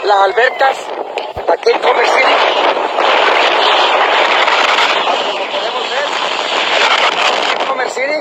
las albercas aquí en Commerce City. Como podemos ver, Commerce City.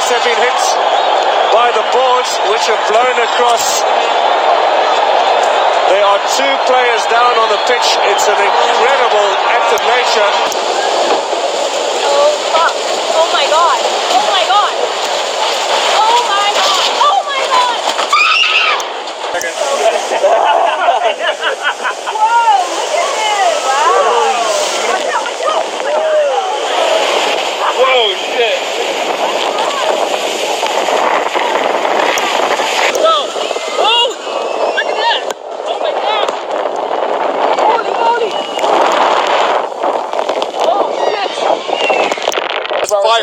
Have been hit by the boards which have blown across. There are 2 players down on the pitch. It's an incredible act of nature. Oh fuck. Oh my god. Oh my god. Oh my god. Oh my god. Whoa, look at this. Wow. Watch out, watch out. Oh my god. Whoa, shit.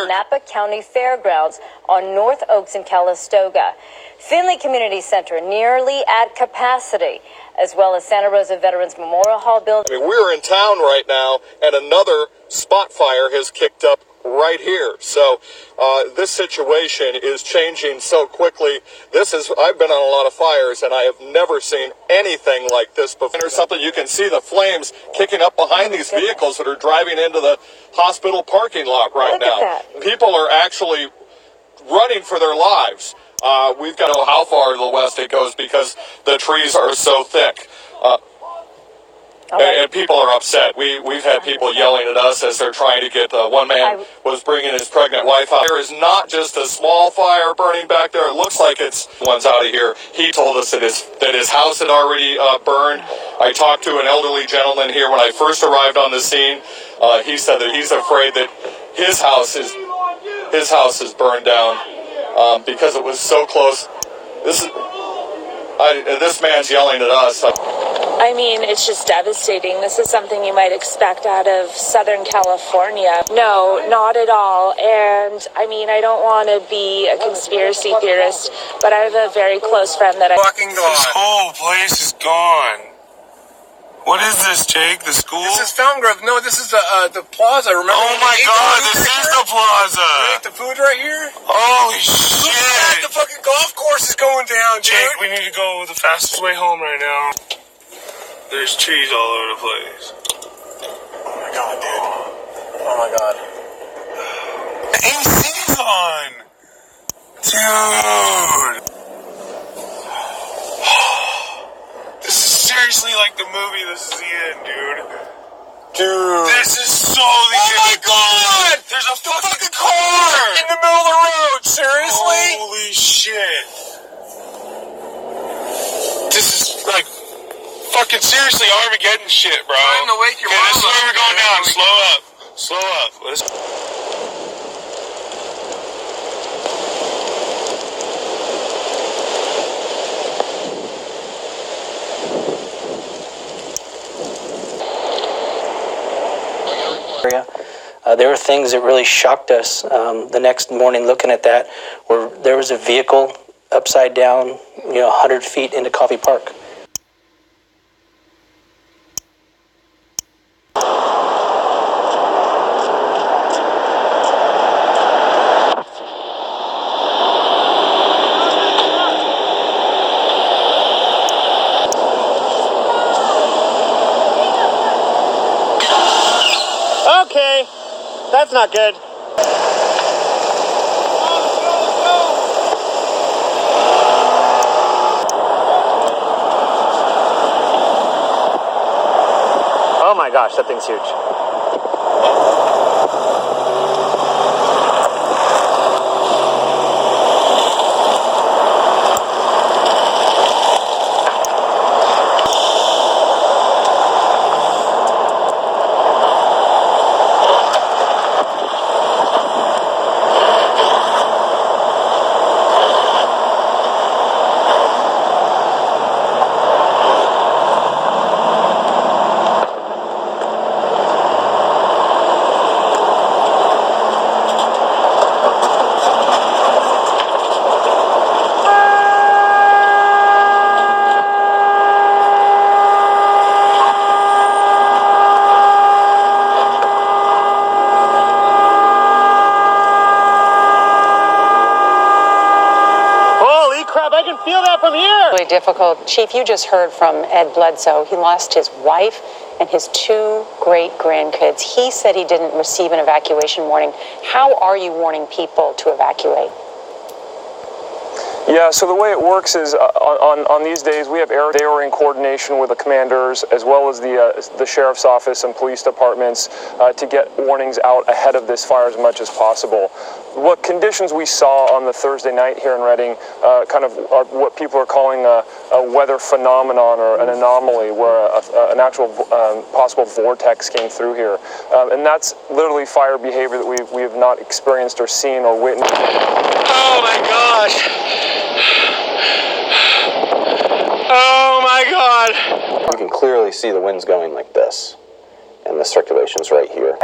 Napa County Fairgrounds on North Oaks in Calistoga. Finley Community Center nearly at capacity, as well as Santa Rosa Veterans Memorial Hall building. I mean, we're in town right now, and another spot fire has kicked up right here. So this situation is changing so quickly. I've been on a lot of fires, and I have never seen anything like this before. There's something you can see the flames kicking up behind these vehicles that are driving into the hospital parking lot right now. People are actually running for their lives. We've got to know how far to the west it goes because the trees are so thick. And people are upset. We've had people yelling at us as they're trying to get, one man was bringing his pregnant wife out. There is not just a small fire burning back there. It looks like it's one's out of here. He told us that his house had already burned. I talked to an elderly gentleman here when I first arrived on the scene. He said that he's afraid that his house is burned down because it was so close. This man's yelling at us. I mean, it's just devastating. This is something you might expect out of Southern California. No, not at all. And I mean, I don't want to be a conspiracy theorist, but I have a very close friend that This whole place is gone. What is this, Jake? The school? This is Fountain Grove. No, this is the plaza. Remember? Oh my god, this is the plaza. You ate the food right here? Holy shit. The fucking golf course is going down, dude. Jake, we need to go the fastest way home right now. There's trees all over the place. Oh my god, dude. Oh my god. The AC's on! Dude! This is seriously like the movie. This is the end, dude. Dude. This is so the end. Oh my god! There's a fucking car! In the middle of the road, seriously? Holy shit. This is like fucking seriously Armageddon shit, bro. Trying to wake your okay, this is mama where we're going up. down. Slow up. Slow up. There were things that really shocked us the next morning looking at that, where there was a vehicle upside down, 100 feet into Coffey Park. Okay, that's not good. gosh, that thing's huge. Crap, I can feel that from here. Really difficult. Chief, you just heard from Ed Bledsoe. He lost his wife and his 2 great grandkids. He said he didn't receive an evacuation warning. How are you warning people to evacuate? Yeah, so the way it works is on these days we have they are in coordination with the commanders as well as the sheriff's office and police departments to get warnings out ahead of this fire as much as possible. What conditions we saw on the Thursday night here in Redding kind of are what people are calling a weather phenomenon or an anomaly where an actual possible vortex came through here. And that's literally fire behavior that we have not experienced or seen or witnessed. Oh my gosh! Oh my God! You can clearly see the winds going like this, and the circulation's right here.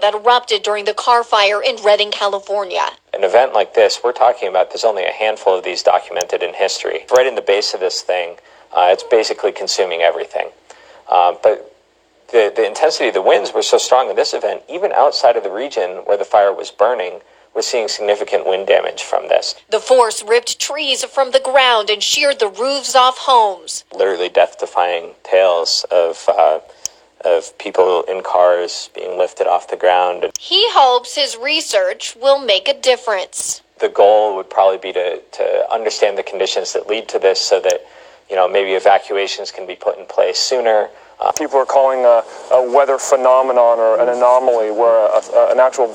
That erupted during the car fire in Redding, California. An event like this, we're talking about, there's only a handful of these documented in history. Right in the base of this thing, it's basically consuming everything. But the intensity of the winds were so strong in this event, even outside of the region where the fire was burning, we're seeing significant wind damage from this. The force ripped trees from the ground and sheared the roofs off homes. Literally death-defying tales of people in cars being lifted off the ground. He hopes his research will make a difference. The goal would probably be to understand the conditions that lead to this so that, maybe evacuations can be put in place sooner. People are calling a weather phenomenon or an anomaly where an actual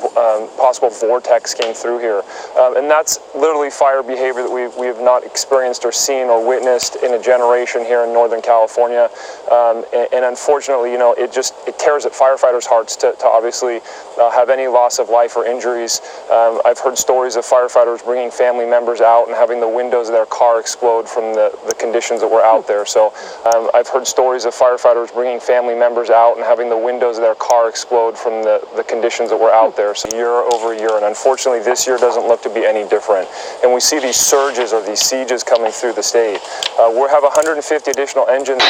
possible vortex came through here. And that's literally fire behavior that we have not experienced or seen or witnessed in a generation here in Northern California. And unfortunately, it tears at firefighters' hearts to obviously have any loss of life or injuries. I've heard stories of firefighters bringing family members out and having the windows of their car explode from the conditions that were out there. So I've heard stories of firefighters bringing family members out and having the windows of their car explode from the conditions that were out there. So year over year, and unfortunately this year doesn't look to be any different. And we see these surges or these sieges coming through the state. We have 150 additional engines.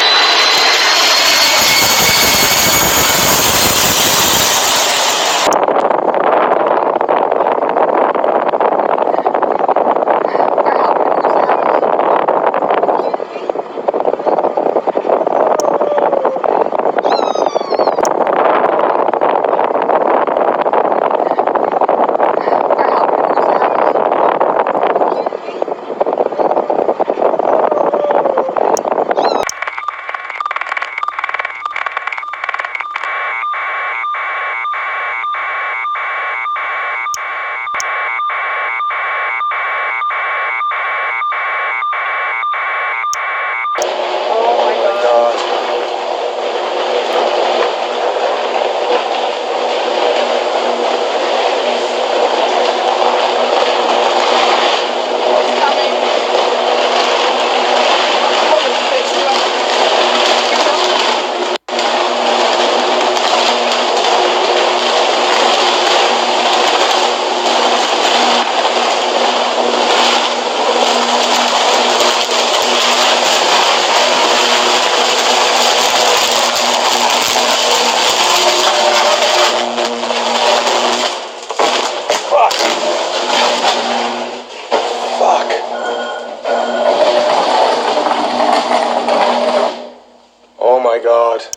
God.